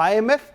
IMF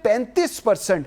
35%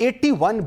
81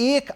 1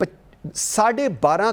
12.5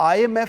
IMF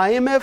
IMF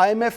IMF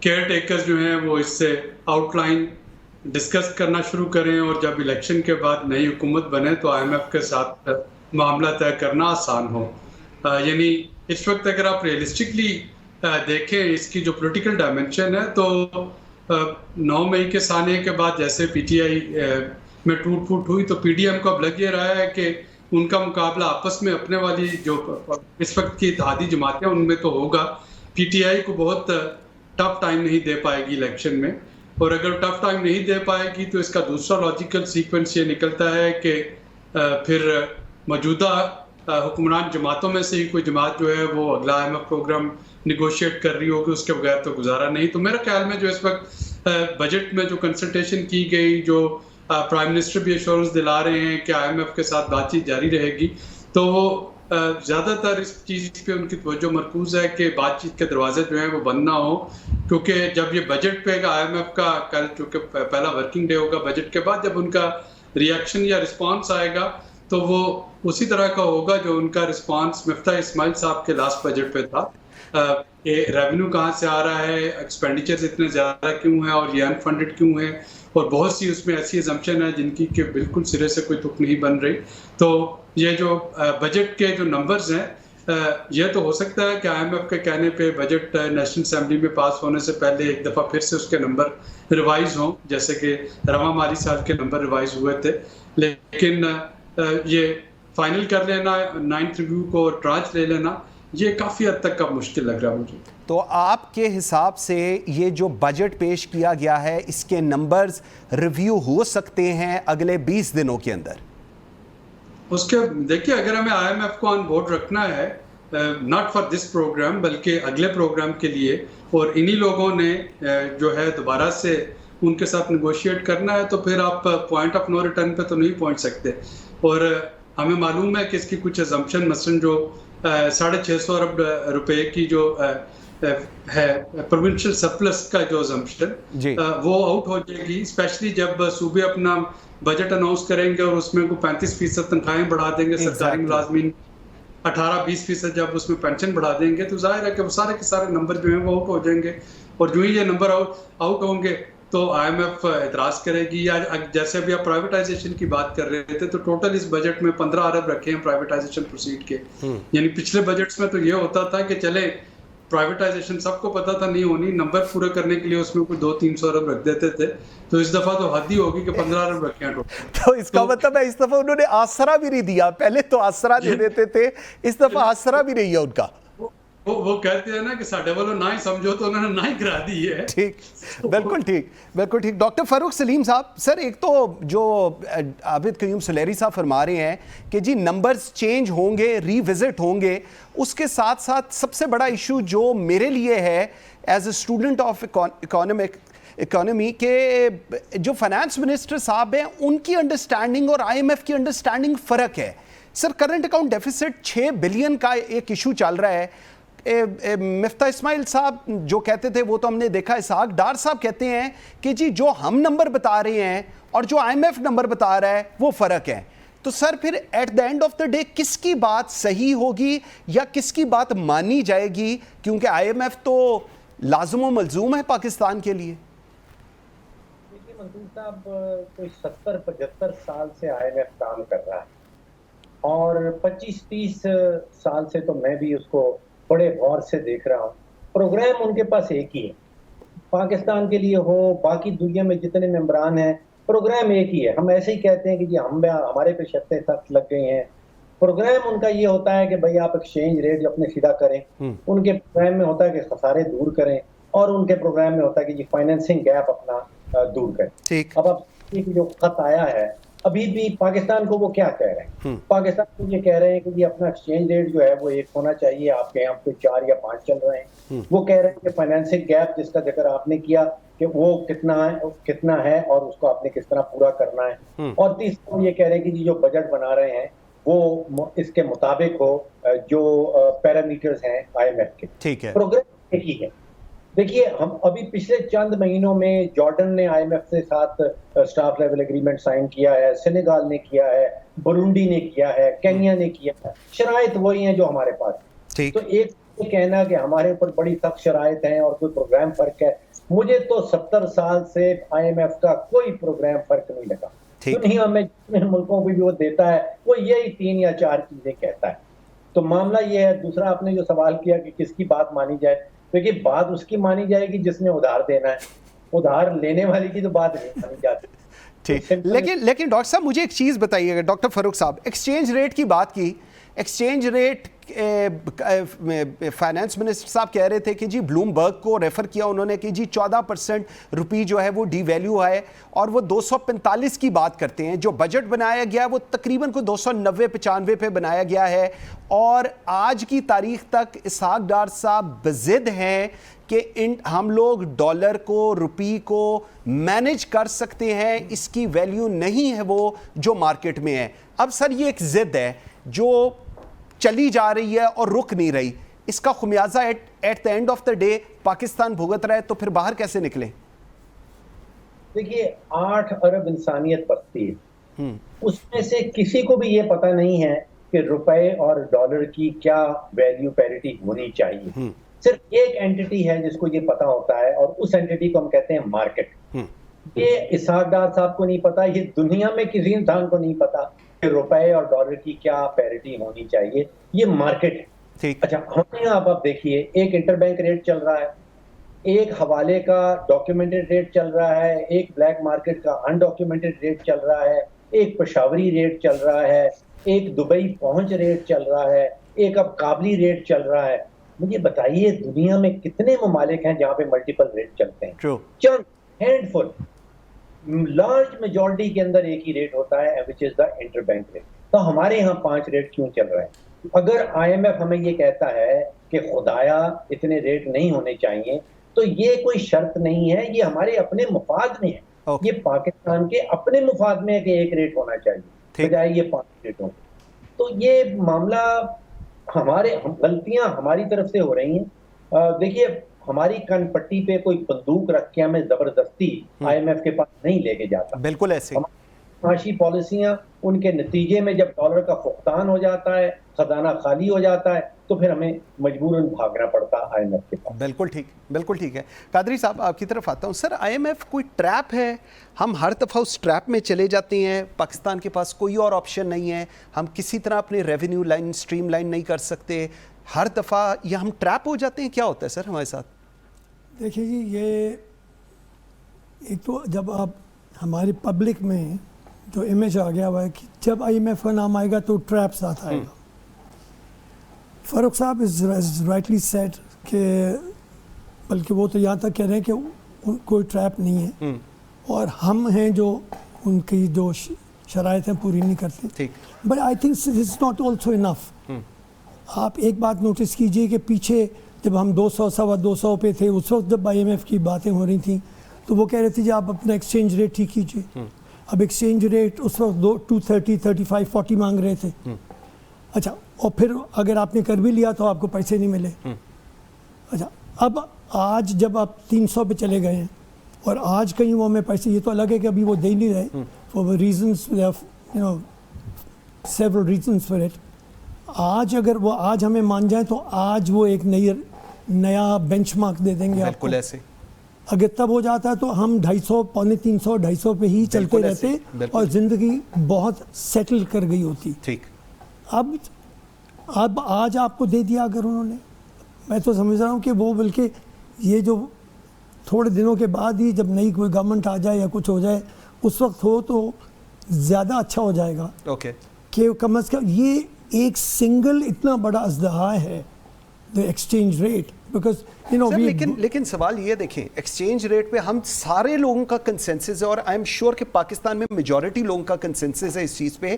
care takers جو ہیں وہ اس سے آؤٹ لائن ڈسکس کرنا شروع کریں, اور جب الیکشن کے بعد نئی حکومت بنے تو آئی ایم ایف کے ساتھ معاملہ طے کرنا آسان ہو. یعنی اس وقت اگر آپ ریئلسٹکلی دیکھیں اس کی جو پولیٹیکل ڈائمنشن ہے, تو 9 مئی کے ثانیے کے بعد جیسے پی ٹی آئی میں ٹوٹ پھوٹ ہوئی, تو پی ڈی ایم کو اب لگ یہ رہا ہے کہ ان کا مقابلہ آپس میں اپنے والی جو اس وقت کی اتحادی جماعتیں ان میں تو ہوگا. پی ٹی آئی کو بہت ٹف ٹائم نہیں دے پائے گی الیکشن میں, اور اگر ٹف ٹائم نہیں دے پائے گی تو اس کا دوسرا لاجیکل سیکوینس یہ نکلتا ہے کہ پھر موجودہ حکمران جماعتوں میں سے ہی کوئی جماعت جو ہے وہ اگلا I M F programme negotiate کر رہی ہوگی, اس کے بغیر تو گزارا نہیں. تو میرا خیال میں جو اس وقت بجٹ میں جو کنسلٹیشن کی گئی, جو پرائم منسٹر بھی ایشورنس دلا رہے ہیں کہ آئی ایم ایف کے ساتھ بات چیت جاری رہے گی, تو وہ زیادہ تر اس چیز پہ ان کی توجہ مرکوز ہے کہ بات چیت کے دروازے جو ہیں وہ بند نہ ہو, کیونکہ جب یہ بجٹ پہ آئی ایم ایف کا کل چونکہ پہلا ورکنگ ڈے ہوگا بجٹ کے بعد, جب ان کا ریئیکشن یا رسپانس آئے گا تو وہ اسی طرح کا ہوگا جو ان کا رسپانس مفتاح اسماعیل صاحب کے لاسٹ بجٹ پہ تھا. ریونیو کہاں سے آ رہا ہے, ایکسپینڈیچرز اتنے زیادہ کیوں ہیں, اور یہ انفنڈڈ کیوں ہیں, اور بہت سی اس میں ایسی ایزمپشن ہے جن کی کہ بالکل سرے سے کوئی تک نہیں بن رہی. تو یہ جو بجٹ کے جو نمبرز ہیں, یہ تو ہو سکتا ہے کہ آئی ایم ایف کے کہنے پہ بجٹ نیشنل اسمبلی میں پاس ہونے سے پہلے ایک دفعہ پھر سے اس کے نمبر ریوائز ہوں, جیسے کہ رواں مالی سال کے نمبر ریوائز ہوئے تھے, لیکن یہ فائنل کر لینا 9th ریویو کو ٹرانچ لے لینا, یہ کافی حد تک کا مشکل لگ رہا ہے مجھے. تو آپ کے حساب سے یہ جو بجٹ پیش کیا گیا ہے اس کے نمبرز ریویو ہو سکتے ہیں اگلے 20 دنوں کے اندر؟ اس کے دیکھیے, اگر ہمیں آئی ایم ایف کو آن بورڈ رکھنا ہے, ناٹ فار دس پروگرام بلکہ اگلے پروگرام کے لیے, اور انہی لوگوں نے جو ہے دوبارہ سے ان کے ساتھ نیگوشیٹ کرنا ہے, تو پھر آپ پوائنٹ آف نو ریٹرن پہ تو نہیں پہنچ سکتے. اور ہمیں معلوم ہے کہ اس کی کچھ ایزمپشن مثلاً جو 650 ارب روپے کی جو ہے پروونشل سرپلس کا جو ایزمپشن وہ آؤٹ ہو جائے گی, اسپیشلی جب صوبے اپنا بجٹ اناؤنس کریں گے اور اس میں کو 35% تنخواہیں بڑھا دیں گے, سرکاری ملازمین 18-20% جب اس میں پینشن بڑھا دیں گے, تو ظاہر ہے کہ وہ سارے کے سارے نمبر جو ہیں وہ آؤٹ ہو جائیں گے. اور جو ہی یہ نمبر آؤٹ ہوں گے تو آئی ایم ایف اعتراض کرے گی. یا جیسے ابھی آپ پرائیویٹائزیشن کی بات کر رہے تھے, تو ٹوٹل اس بجٹ میں 15 ارب رکھے ہیں پرائیویٹائزیشن پروسیڈ کے. یعنی پچھلے بجٹس میں تو یہ ہوتا تھا کہ چلے پرائیویٹائزیشن سب کو پتا تھا نہیں ہونی, نمبر پورے کرنے کے لیے اس میں کوئی 200-300 ارب رکھ دیتے تھے, تو اس دفعہ تو حد ہی ہوگی کہ 15 ارب رکھے ہیں ٹوٹل. تو اس کا مطلب ہے اس دفعہ انہوں نے آسرا بھی نہیں دیا, پہلے تو آسرا دے دیتے تھے, اس دفعہ آسرا بھی نہیں ہے ان کا. وہ کہتے ہیں نا کہ ساڈے والوں نہ ہی سمجھو, تو انہوں نے نہ ہی کرا دی ہے. ٹھیک, بالکل ٹھیک, بالکل ٹھیک. ڈاکٹر فاروق سلیم صاحب, سر ایک تو جو عابد قیوم سلیری صاحب فرما رہے ہیں کہ جی نمبرز چینج ہوں گے, ری وزٹ ہوں گے, اس کے ساتھ ساتھ سب سے بڑا ایشو جو میرے لیے ہے as a student of economy کہ جو فائنانس منسٹر صاحب ہیں ان کی انڈرسٹینڈنگ اور آئی ایم ایف کی انڈرسٹینڈنگ فرق ہے. سر کرنٹ اکاؤنٹ ڈیفیسٹ 6 بلین کا ایک ایشو چل رہا ہے. مفتاح اسماعیل صاحب جو کہتے تھے وہ تو ہم نے دیکھا, اسحاق ڈار صاحب کہتے ہیں کہ جی جو ہم نمبر بتا رہے ہیں اور جو آئی ایم ایف نمبر بتا رہا ہے وہ فرق ہے. تو سر پھر at the end of the day کس کی بات صحیح ہوگی یا کس کی بات مانی جائے گی, کیونکہ آئی ایم ایف تو لازم و ملزوم ہے پاکستان کے لیے. دیکھیے منصور صاحب, کوئی 70-75 سال سے آئی ایم ایف کام کر رہا ہے, اور 25-30 سال سے تو میں بھی اس کو بڑے غور سے دیکھ رہا ہوں. پروگرام ان کے پاس ایک ہی ہے, پاکستان کے لیے ہو, باقی دنیا میں جتنے ممبران ہیں, پروگرام ایک ہی ہے. ہم ایسے ہی کہتے ہیں کہ جی ہمارے پہ شرطیں سخت لگ گئی ہیں. پروگرام ان کا یہ ہوتا ہے کہ بھائی آپ ایکسچینج ریٹ اپنے سیدھا کریں, ان کے پروگرام میں ہوتا ہے کہ خسارے دور کریں, اور ان کے پروگرام میں ہوتا ہے کہ جی فائنینسنگ گیپ اپنا دور کریں. اب جو خط آیا ہے ابھی بھی پاکستان کو وہ کیا کہہ رہے ہیں, پاکستان کو یہ کہہ رہے ہیں کہ یہ اپنا ایکسچینج ریٹ جو ہے وہ 1 ہونا چاہیے, آپ کے یہاں پہ 4 یا 5 چل رہے ہیں. وہ کہہ رہے ہیں کہ فائنینسنگ گیپ جس کا ذکر آپ نے کیا کہ وہ کتنا ہے اور اس کو آپ نے کس طرح پورا کرنا ہے. اور تیسرا یہ کہہ رہے ہیں کہ جو بجٹ بنا رہے ہیں وہ اس کے مطابق ہو جو پیرامیٹرز ہیں آئی ایم ایف کے. ٹھیک ہے, پروگرام ایک ہی ہے. دیکھیے ہم ابھی پچھلے چند مہینوں میں جارڈن نے آئی ایم ایف سے ساتھ اسٹاف لیول ایگریمنٹ سائن کیا ہے, سینیگال نے کیا ہے, برونڈی نے کیا ہے, کینیا نے کیا ہے. شرائط وہی ہیں جو ہمارے پاس. تو ایک یہ کہنا کہ ہمارے اوپر بڑی سخت شرائط ہیں اور کوئی پروگرام فرق ہے، مجھے تو 70 سال سے IMF کا کوئی پروگرام فرق نہیں لگا. دنیا میں جتنے ملکوں کو بھی وہ دیتا ہے وہ یہی 3 یا 4 چیزیں کہتا ہے. تو معاملہ یہ ہے. دوسرا آپ نے جو سوال کیا کہ کس کی بات مانی جائے، دیکھیے بات اس کی مانی جائے گی جس نے ادھار دینا ہے، ادھار لینے والی کی تو بات نہیں مانی جاتی. ٹھیک، لیکن ڈاکٹر صاحب مجھے ایک چیز بتائیے گا، ڈاکٹر فاروق صاحب ایکسچینج ریٹ کی بات کی. ایکسچینج ریٹ فائنانس منسٹر صاحب کہہ رہے تھے کہ جی بلومبرگ کو ریفر کیا انہوں نے کہ جی 14% روپی جو ہے وہ ڈی ویلیو ہے، اور وہ 245 کی بات کرتے ہیں. جو بجٹ بنایا گیا ہے وہ تقریباً کوئی 290-95 پہ بنایا گیا ہے، اور آج کی تاریخ تک اسحاق ڈار صاحب بضد ہیں کہ ہم لوگ ڈالر کو، روپی کو مینج کر سکتے ہیں، اس کی ویلیو نہیں ہے وہ جو مارکیٹ میں ہے. اب سر یہ ایک ضد ہے جو چلی جا رہی ہے اور رک نہیں رہی، اس کا خمیازہ at the end of the day Pakistan بھگت رہا ہے، تو پھر باہر کیسے نکلیں؟ دیکھیے 8 ارب انسانیت بستی ہے، اس میں سے کسی کو بھی یہ پتہ نہیں ہے کہ روپے اور ڈالر کی کیا ویلیو پیریٹی ہونی چاہیے. صرف ایک اینٹی ہے جس کو یہ پتا ہوتا ہے، اور اس اینٹی کو ہم کہتے ہیں مارکیٹ. یہ اسحاق ڈار صاحب کو نہیں پتا، یہ دنیا میں کسی انسان کو نہیں پتا کہ روپے اور ڈالر کی کیا پیریٹی ہونی چاہیے. یہ مارکیٹ ہے. اچھا ہمارے یہاں آپ دیکھیے ایک انٹر بینک ریٹ چل رہا ہے، ایک حوالے کا ڈاکیومنٹڈ ریٹ چل رہا ہے، ایک بلیک مارکیٹ کا انڈاکیومنٹڈ ریٹ چل رہا ہے، ایک پشاوری ریٹ چل رہا ہے، ایک دبئی پہنچ ریٹ چل رہا ہے، ایک اب کابلی ریٹ چل رہا ہے. مجھے بتائیے دنیا میں کتنے ممالک ہیں جہاں پہ ملٹیپل ریٹ چلتے ہیں؟ چند ہینڈ فل. لارج میجورٹی کے اندر ایک ہی ریٹ ہوتا ہے which is the interbank rate. تو ہمارے یہاں 5 ریٹ کیوں چل رہا ہے؟ اگر IMF ہمیں یہ کہتا ہے کہ خدایا اتنے ریٹ نہیں ہونے چاہیے، تو یہ کوئی شرط نہیں ہے، یہ ہمارے اپنے مفاد میں ہے. یہ پاکستان کے اپنے مفاد میں ہے کہ ایک ریٹ ہونا چاہیے بجائے یہ 5 ریٹوں. تو یہ معاملہ غلطیاں ہماری طرف سے ہو رہی ہیں. دیکھیے ہماری کن پٹی پہ کوئی بندوق رکھ کے ہمیں زبردستی IMF کے پاس نہیں لے کے جاتا. بالکل ایسے معاشی پالیسیاں، ان کے نتیجے میں جب ڈالر کا فقدان ہو جاتا ہے، خزانہ خالی ہو جاتا ہے، تو پھر ہمیں مجبوراً بھاگنا پڑتا ہے IMF کے پاس. بالکل ٹھیک، بالکل ٹھیک ہے. قادری صاحب آپ کی طرف آتا ہوں. سر IMF کوئی ٹریپ ہے؟ ہم ہر دفعہ اس ٹریپ میں چلے جاتے ہیں، پاکستان کے پاس کوئی اور آپشن نہیں ہے، ہم کسی طرح اپنے ریونیو لائن اسٹریم لائن نہیں کر سکتے، ہر دفعہ یہ ہم ٹریپ ہو جاتے ہیں. کیا ہوتا ہے سر ہمارے ساتھ؟ دیکھیے جی، یہ ایک تو جب آپ ہماری پبلک میں جو امیج آ گیا ہوا ہے کہ جب IMF کا نام آئے گا تو ٹریپ ساتھ آئے گا. فاروق صاحب از رائٹلی سیڈ کہ بلکہ وہ تو یہاں تک کہہ رہے ہیں کہ کوئی ٹریپ نہیں ہے، اور ہم ہیں جو ان کی جو شرائط ہیں پوری نہیں کرتے. But I think this is not also enough. آپ ایک بات نوٹس کیجئے کہ پیچھے جب ہم 200 200 پہ تھے، اس وقت جب IMF کی باتیں ہو رہی تھیں تو وہ کہہ رہے تھے جی آپ اپنا ایکسچینج ریٹ ٹھیک کیجیے. اب ایکسچینج ریٹ اس وقت 230 35 40 مانگ رہے تھے. اچھا، اور پھر اگر آپ نے کر بھی لیا تو آپ کو پیسے نہیں ملے. اچھا، اب آج جب آپ 300 پہ چلے گئے ہیں اور آج کہیں وہ ہمیں پیسے، یہ تو الگ ہے کہ ابھی وہ دے نہیں رہے for reasons, several reasons for it. آج اگر وہ آج ہمیں مان جائیں تو آج وہ ایک نیا بینچ مارک دے دیں گے آپ کو. اگر تب ہو جاتا ہے تو ہم 250 پونے 300 250 پہ ہی چلتے رہتے اور زندگی بہت سیٹل کر گئی ہوتی. اب آج آپ کو دے دیا اگر انہوں نے، میں تو سمجھ رہا ہوں کہ وہ بلکہ یہ جو تھوڑے دنوں کے بعد ہی جب نئی کوئی گورنمنٹ آ جائے یا کچھ ہو جائے اس وقت ہو تو زیادہ اچھا ہو جائے گا. کہ کم از کم یہ ایک سنگل اتنا بڑا ازدہا ہے ایکسچینج ریٹ. بیکاز لیکن سوال یہ دیکھیں، ایکسچینج ریٹ پہ ہم سارے لوگوں کا کنسنسس ہے، اور آئی ایم شیور کہ پاکستان میں میجورٹی لوگوں کا کنسنسس ہے اس چیز پہ.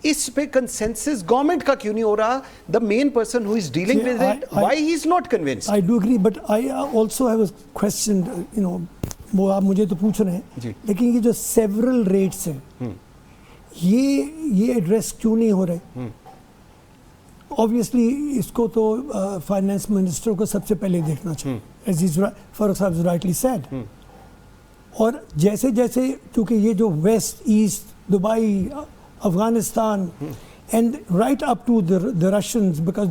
اس پہ کنسنسس گورنمنٹ کا کیوں نہیں ہو رہا؟ The main person who is dealing with it, why he is not convinced? I do agree, but I also have a question, وہ آپ مجھے تو پوچھ رہے ہیں، لیکن یہ جو سیورل ریٹس ہیں یہ ایڈریس کیوں نہیں ہو رہے؟ obviously اس کو تو فائنانس منسٹر کو سب سے پہلے دیکھنا چاہیے، as فاروق صاحب رائٹلی سیڈ. اور جیسے جیسے کیونکہ یہ جو west east Dubai Afghanistan and right up to the Russians, because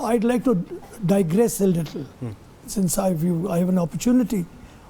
I'd like to digress a little since I have an opportunity.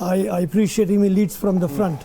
I appreciate him, he leads from the front.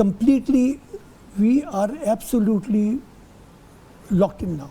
completely we are absolutely locked in now.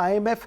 IMF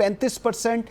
35%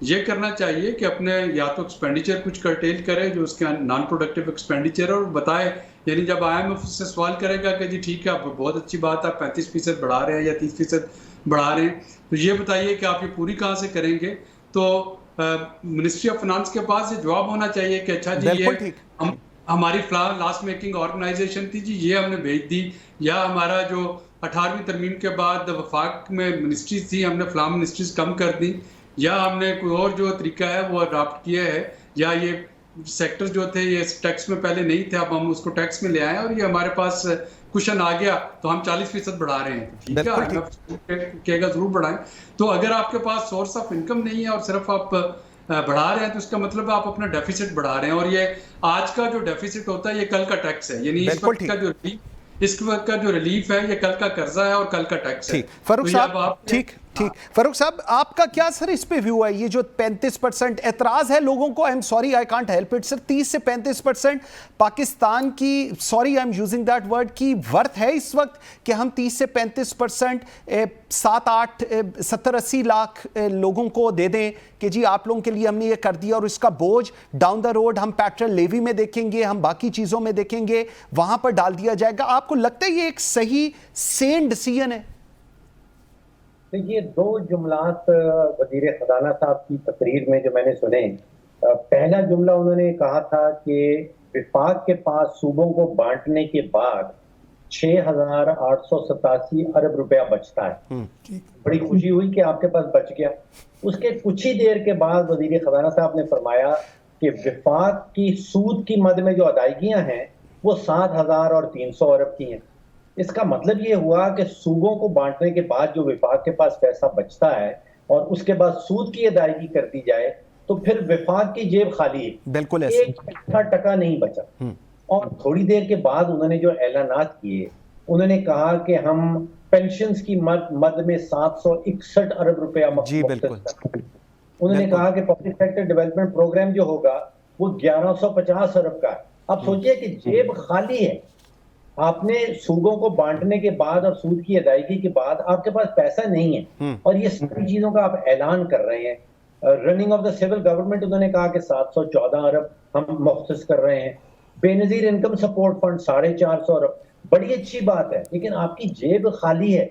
یہ کرنا چاہیے کہ اپنے یا تو expenditure کچھ curtail کرے جو اس کے نان پروڈکٹیو ایکسپینڈیچر، اور بتائے، یعنی جب IMF سے سوال کرے گا کہ جی ٹھیک ہے آپ بہت اچھی بات ہے 35% بڑھا رہے ہیں یا 30% بڑھا رہے ہیں، تو یہ بتائیے کہ آپ یہ پوری کہاں سے کریں گے. تو منسٹری آف فنانس کے پاس یہ جواب ہونا چاہیے کہ اچھا جی یہ ہماری لاس میکنگ آرگنائزیشن تھی جی، یہ ہم نے بھیج دی، یا ہمارا جو 18ویں ترمیم کے بعد وفاق میں منسٹریز تھی ہم نے فلاں منسٹریز کم کر دی، یا ہم نے کوئی اور جو طریقہ ہے وہ اڈاپٹ کیا ہے، یا یہ سیکٹر جو تھے یہ ٹیکس میں پہلے نہیں تھے اب ہم اس کو ٹیکس میں لے آئے اور یہ ہمارے پاس کشن آ گیا تو ہم 40% بڑھا رہے ہیں. ٹھیک ہے کہے گا ضرور بڑھائیں. تو اگر آپ کے پاس سورس آف انکم نہیں ہے اور صرف آپ بڑھا رہے ہیں تو اس کا مطلب آپ اپنا ڈیفیسٹ بڑھا رہے ہیں، اور یہ آج کا جو ڈیفیسٹ ہوتا ہے یہ کل کا ٹیکس ہے، یعنی اس وقت کا جو ریلیف ہے یہ کل کا قرضہ ہے اور کل کا ٹیکس ہے. فاروق صاحب ٹھیک فاروق صاحب آپ کا کیا سر اس پہ ویو ہے؟ یہ جو 35% اعتراض ہے لوگوں کو، I'm sorry I can't help it سر، 30 سے 35% پاکستان کی، sorry I'm using that word، کی ورتھ ہے اس وقت کہ ہم 30 سے 35% 7-8 70-80 لاکھ لوگوں کو دے دیں کہ جی آپ لوگوں کے لیے ہم نے یہ کر دیا، اور اس کا بوجھ ڈاؤن دا روڈ ہم پیٹرول لیوی میں دیکھیں گے، ہم باقی چیزوں میں دیکھیں گے، وہاں پر ڈال دیا جائے گا. آپ کو لگتا ہے یہ ایک صحیح سین ڈیسیژن ہے؟ یہ دو جملات وزیر خزانہ صاحب کی تقریر میں جو میں نے سنے، پہلا جملہ انہوں نے کہا تھا کہ وفاق کے پاس صوبوں کو بانٹنے کے بعد 6,887 ارب روپیہ بچتا ہے. بڑی خوشی ہوئی کہ آپ کے پاس بچ گیا. اس کے کچھ ہی دیر کے بعد وزیر خزانہ صاحب نے فرمایا کہ وفاق کی سود کی مد میں جو ادائیگیاں ہیں وہ 7,000 اور 300 ارب کی ہیں. اس کا مطلب یہ ہوا کہ صوبوں کو بانٹنے کے بعد جو وفاق کے پاس پیسہ بچتا ہے اور اس کے بعد سود کی ادائیگی کر دی جائے تو پھر وفاق کی جیب خالی ہے، بالکل ایک ٹکا نہیں بچا. اور تھوڑی دیر کے بعد انہوں نے جو اعلانات کیے، انہوں نے کہا کہ ہم پینشنز کی مد میں 761 ارب روپیہ انہوں نے کہا کہ پبلک سیکٹر ڈیولپمنٹ پروگرام جو ہوگا وہ 1150 ارب کا ہے. اب سوچئے کہ جیب خالی ہے، آپ نے صوبوں کو بانٹنے کے بعد اور سود کی ادائیگی کے بعد آپ کے پاس پیسہ نہیں ہے، اور یہ ساری چیزوں کا آپ اعلان کر رہے ہیں. Running of the civil government انہوں نے کہا کہ 714 ارب ہم مختص کر رہے ہیں. بے نظیر انکم سپورٹ فنڈ 450 ارب، بڑی اچھی بات ہے، لیکن آپ کی جیب خالی ہے.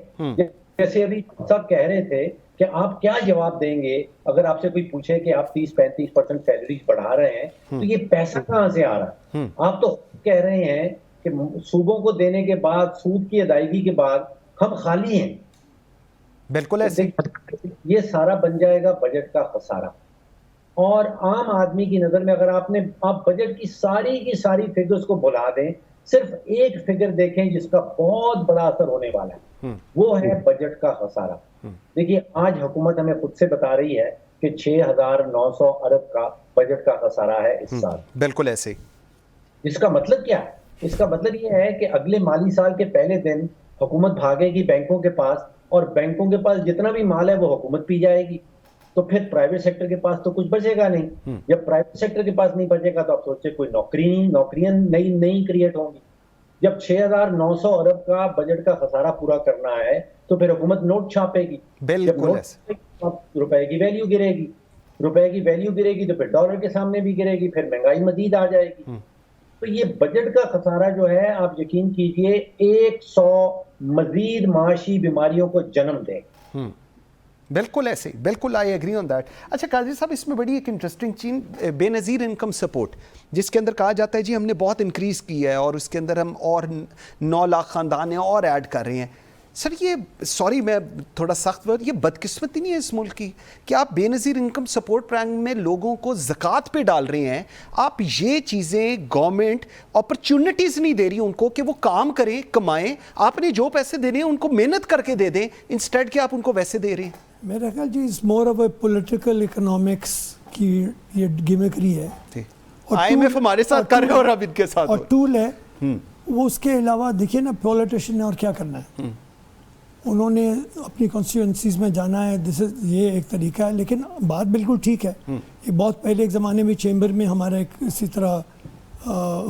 جیسے ابھی صاحب کہہ رہے تھے کہ آپ کیا جواب دیں گے اگر آپ سے کوئی پوچھے کہ آپ 30-35% سیلریز بڑھا رہے ہیں تو یہ پیسہ کہاں سے آ رہا ہے؟ آپ تو کہہ رہے ہیں کہ صوبوں کو دینے کے بعد سود کی ادائیگی کے بعد ہم خالی ہیں. بالکل ایسے یہ سارا بن جائے گا بجٹ کا خسارہ. اور عام آدمی کی نظر میں اگر آپ بجٹ کی ساری فگرز کو بھلا دیں، صرف ایک فگر دیکھیں جس کا بہت بڑا اثر ہونے والا ہے، وہ ہے بجٹ کا خسارہ. دیکھیے آج حکومت ہمیں خود سے بتا رہی ہے کہ 6,900 ارب کا بجٹ کا خسارہ ہے اس سال. بالکل ایسے. اس کا مطلب کیا ہے؟ اس کا مطلب یہ ہے کہ اگلے مالی سال کے پہلے دن حکومت بھاگے گی بینکوں کے پاس، اور بینکوں کے پاس جتنا بھی مال ہے وہ حکومت پی جائے گی. تو پھر پرائیویٹ سیکٹر کے پاس تو کچھ بچے گا نہیں. جب پرائیویٹ سیکٹر کے پاس نہیں بچے گا تو آپ سوچے کوئی نوکریاں نہیں کریٹ ہوں گی. جب 6,900 ارب کا بجٹ کا خسارہ پورا کرنا ہے تو پھر حکومت نوٹ چھاپے گی. روپے کی ویلیو گرے گی تو پھر ڈالر کے سامنے بھی گرے گی، پھر مہنگائی مزید آ جائے گی. تو یہ بجٹ کا خسارہ جو ہے آپ یقین کیجئے 100 مزید معاشی بیماریوں کو جنم دے. بالکل ایسے، بالکل آئی ایگری آن دیٹ. اچھا قاضی صاحب اس میں بڑی ایک انٹرسٹنگ چیز بے نظیر انکم سپورٹ، جس کے اندر کہا جاتا ہے جی ہم نے بہت انکریز کی ہے اور اس کے اندر ہم اور 9 لاکھ خاندان ہیں اور ایڈ کر رہے ہیں. سر یہ سوری میں تھوڑا سخت ورڈ، یہ بدقسمتی نہیں ہے اس ملک کی کہ آپ بے نظیر انکم سپورٹ پروگرام میں لوگوں کو زکوٰۃ پہ ڈال رہے ہیں؟ آپ یہ چیزیں گورنمنٹ اپرچونٹیز نہیں دے رہی ان کو کہ وہ کام کریں کمائیں. آپ نے جو پیسے دینے ہیں ان کو محنت کر کے دے دیں انسٹیڈ کہ آپ ان کو ویسے دے رہے ہیں. میرا خیال جی اس more of a political economics کی یہ گیمکری ہے. IMF ہمارے ساتھ کر رہے ہیں اور اب ان کے ساتھ اور ٹول ہے وہ. اس کے علاوہ دیکھیے نا پولیٹیشین نے اور کیا کرنا ہے، انہوں نے اپنی کانسٹیٹوئنسیز میں جانا ہے. یہ ایک طریقہ ہے، لیکن بات بالکل ٹھیک ہے. یہ بہت پہلے ایک زمانے میں چیمبر میں ہمارا ایک اسی طرح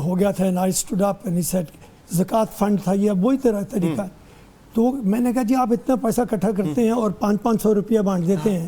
ہو گیا تھا، زکوٰۃ فنڈ تھا، یہ اب وہی طریقہ ہے. تو میں نے کہا جی آپ اتنا پیسہ اکٹھا کرتے ہیں اور 500 روپیہ بانٹ دیتے ہیں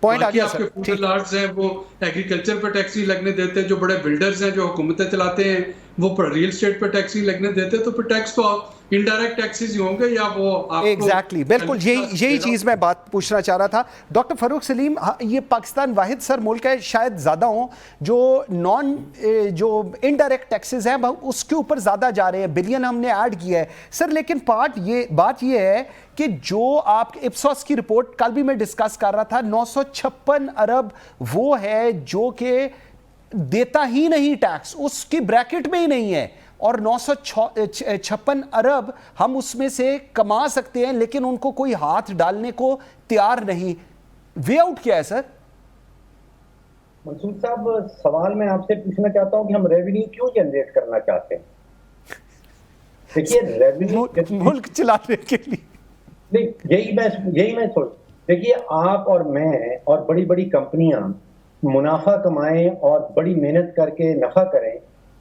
پوائنٹ آ باقی گیا آپ کے سر. فوڈ لارڈز ہیں وہ ایگریکلچر پہ ٹیکس نہیں لگنے دیتے, جو بڑے بلڈرز ہیں جو حکومتیں چلاتے ہیں وہ ریئل اسٹیٹ پہ ٹیکس نہیں لگنے دیتے, تو پھر ٹیکس تو انڈائریکٹ ٹیکسز ہی ہوں گے یا وہ آپ کو ایگزیکٹلی بالکل یہی چیز میں بات پوچھنا چاہ رہا تھا. ڈاکٹر فاروق سلیم, یہ پاکستان واحد سر ملک ہے, شاید زیادہ ہوں, جو انڈائریکٹ ٹیکسز ہیں اس کے اوپر زیادہ جا رہے ہیں, بلین ہم نے ایڈ کیا ہے سر. لیکن بات یہ ہے کہ جو آپ اپسوس کی رپورٹ کل بھی میں ڈسکس کر رہا تھا, 956 ارب وہ ہے جو کہ دیتا ہی نہیں ٹیکس, اس کی بریکٹ میں ہی نہیں ہے, اور 956 ارب ہم اس میں سے کما سکتے ہیں لیکن ان کو کوئی ہاتھ ڈالنے کو تیار نہیں. وے آؤٹ کیا ہے سر؟ منصور صاحب, سوال میں آپ سے پوچھنا چاہتا ہوں کہ ہم ریونیو کیوں جنریٹ کرنا چاہتے ہیں؟ دیکھیے ریونیو ملک چلانے کے لیے یہی میں سوچ, دیکھیے آپ اور میں اور بڑی بڑی کمپنیاں منافع کمائیں اور بڑی محنت کر کے نفع کریں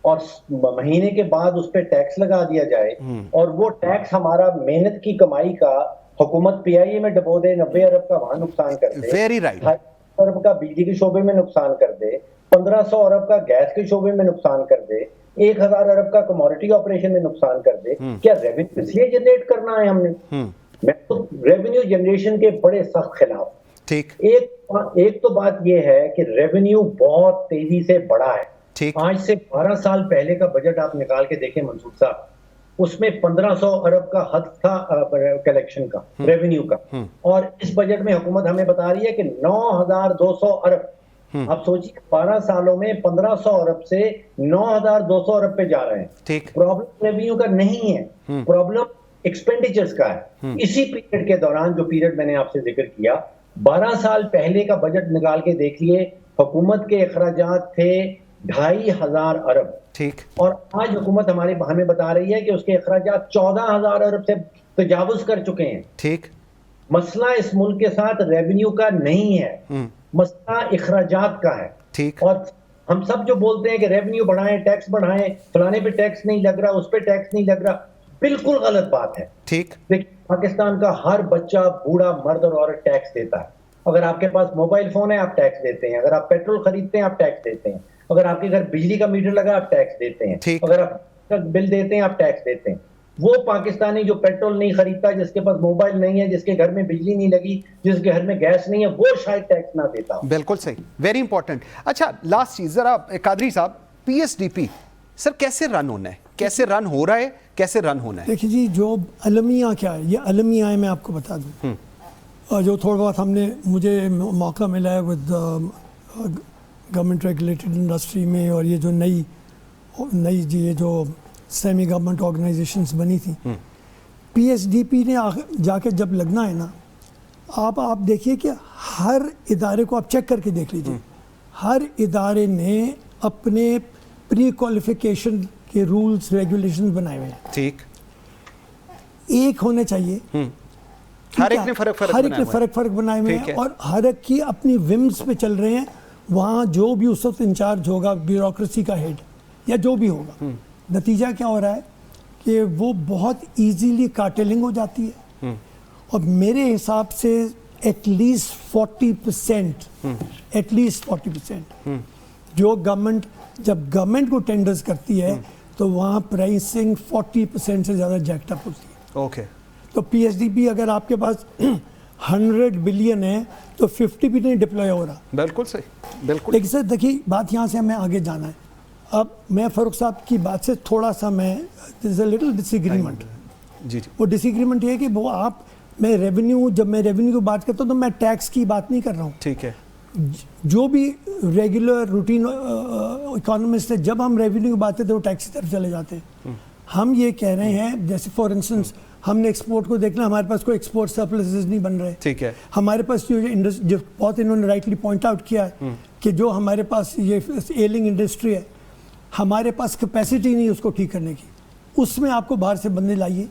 اور مہینے کے بعد اس پہ ٹیکس لگا دیا جائے, اور وہ ٹیکس ہمارا محنت کی کمائی کا حکومت پی آئی اے میں ڈبو دے, 90 ارب کا وہاں نقصان کر دے, 250 ارب کا بجلی کے شعبے میں نقصان کر دے, 1500 ارب کا گیس کے شعبے میں نقصان کر دے, 1000 ارب کا کموڈٹی آپریشن میں نقصان کر دے. کیا ریونیو اس لیے جنریٹ کرنا ہے ہم نے؟ میں تو ریونیو جنریشن کے بڑے سخت خلاف. ایک تو بات یہ ہے کہ ریونیو بہت تیزی سے بڑھا ہے. آج سے 12 سال پہلے کا بجٹ آپ نکال کے دیکھیں منصور صاحب, اس میں 1500 ارب کا حد تھا کلیکشن کا, ریونیو کا, اور اس بجٹ میں حکومت ہمیں بتا رہی ہے کہ 9200 ارب. آپ سوچیے 12 سالوں میں 1500 ارب سے 9200 ارب پہ جا رہے ہیں. پرابلم ریونیو کا نہیں ہے, پرابلم ایکسپینڈیچرز کا ہے. اسی پیریڈ کے دوران, جو پیریڈ میں نے آپ سے ذکر کیا, 12 سال پہلے کا بجٹ نکال کے دیکھ لیے, حکومت کے اخراجات تھے 2500 ارب, اور آج حکومت ہمیں بتا رہی ہے کہ اس کے اخراجات 14000 ارب سے تجاوز کر چکے ہیں. مسئلہ اس ملک کے ساتھ ریونیو کا نہیں ہے, مسئلہ اخراجات کا ہے. اور ہم سب جو بولتے ہیں کہ ریونیو بڑھائیں, ٹیکس بڑھائیں, فلانے پہ ٹیکس نہیں لگ رہا, اس پہ ٹیکس نہیں لگ رہا, بالکل غلط بات ہے. دیکھیں, پاکستان کا ہر بچہ, بوڑھا, مرد اور عورت ٹیکس دیتا ہے. اگر آپ کے پاس موبائل فون ہے آپ ٹیکس دیتے ہیں, اگر آپ پیٹرول خریدتے ہیں آپ ٹیکس دیتے ہیں, اگر آپ کے گھر بجلی کا میٹر لگا آپ ٹیکس دیتے ہیں, اگر آپ بل دیتے ہیں آپ ٹیکس دیتے ہیں. وہ پاکستانی جو پیٹرول نہیں خریدتا, جس کے پاس موبائل نہیں ہے, جس کے گھر میں بجلی نہیں لگی, جس کے گھر میں گیس نہیں ہے, وہ شاید ٹیکس نہ دیتا. بالکل صحیح, ویری امپورٹنٹ. اچھا لاسٹ چیز ذرا قادری صاحب, پی ایس ڈی پی سر کیسے رن ہونا ہے, کیسے رن ہو رہا ہے, کیسے رن ہونا ہے؟ دیکھیے جی, جو المیہ کیا ہے, یہ المیہ ہے, میں آپ کو بتا دوں, اور جو تھوڑا بہت مجھے موقع ملا ہے ود گورنمنٹ ریگولیٹڈ انڈسٹری میں, اور یہ جو نئی جی یہ جو سیمی گورنمنٹ آرگنائزیشنز بنی تھیں, پی ایس ڈی پی نے جا کے جب لگنا ہے نا, آپ دیکھیے کہ ہر ادارے کو آپ چیک کر کے دیکھ لیجیے, ہر ادارے نے اپنے پری کوالیفیکیشن کے رولز ریگولیشنز بنائے ہوئے ہیں. ٹھیک, ایک ہونے چاہیے, ہر ایک نے فرق بنائے ہوئے ہیں, اور ہر ایک کی اپنی ومز پہ چل رہے ہیں. وہاں جو بھی اس وقت انچارج ہوگا, بیوروکریسی کا ہیڈ یا جو بھی ہوگا, نتیجہ کیا ہو رہا ہے کہ وہ بہت ایزیلی کارٹیلنگ ہو جاتی ہے. اور میرے حساب سے ایٹ لیسٹ 40% جو گورنمنٹ, جب گورنمنٹ کو ٹینڈرز کرتی ہے تو وہاں پرائسنگ 40% سے زیادہ جیکٹ اپ ہوتی ہے. اوکے, تو پی ایس ڈی پی اگر آپ کے پاس 100 بلین ہے تو 50 بھی نہیں ڈپلوائے ہو رہا. بالکل صحیح, بالکل. لیکن سر دیکھیے, بات یہاں سے ہمیں آگے جانا ہے. اب میں فاروق صاحب کی بات سے تھوڑا سا لٹل ڈس ایگریمنٹ. جی, وہ ڈس ایگریمنٹ یہ ہے کہ وہ میں ریونیو کی بات کرتا ہوں تو میں ٹیکس کی بات نہیں کر رہا ہوں. ٹھیک ہے, جو بھی ریگولر روٹین اکانومسٹ ہے, جب ہم ریونیو کی بات کرتے ہیں وہ ٹیکس کی طرف چلے جاتے ہیں. ہم یہ کہہ رہے ہیں, جیسے فار انسٹنس ہم نے ایکسپورٹ کو دیکھنا, ہمارے پاس کوئی ایکسپورٹ سرپلسز نہیں بن رہے. ٹھیک ہے, ہمارے پاس جو بہت انہوں نے رائٹلی پوائنٹ آؤٹ کیا ہے کہ جو ہمارے پاس یہ ایلنگ انڈسٹری ہے, ہمارے پاس کیپیسٹی نہیں اس کو ٹھیک کرنے کی. اس میں آپ کو باہر سے بندے لائیے,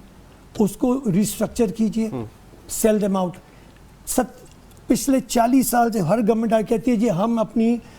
اس کو ریسٹرکچر کیجئے, سیل دیم آؤٹ. پچھلے 40 سال سے ہر گورنمنٹ کہتی ہے جی ہم اپنی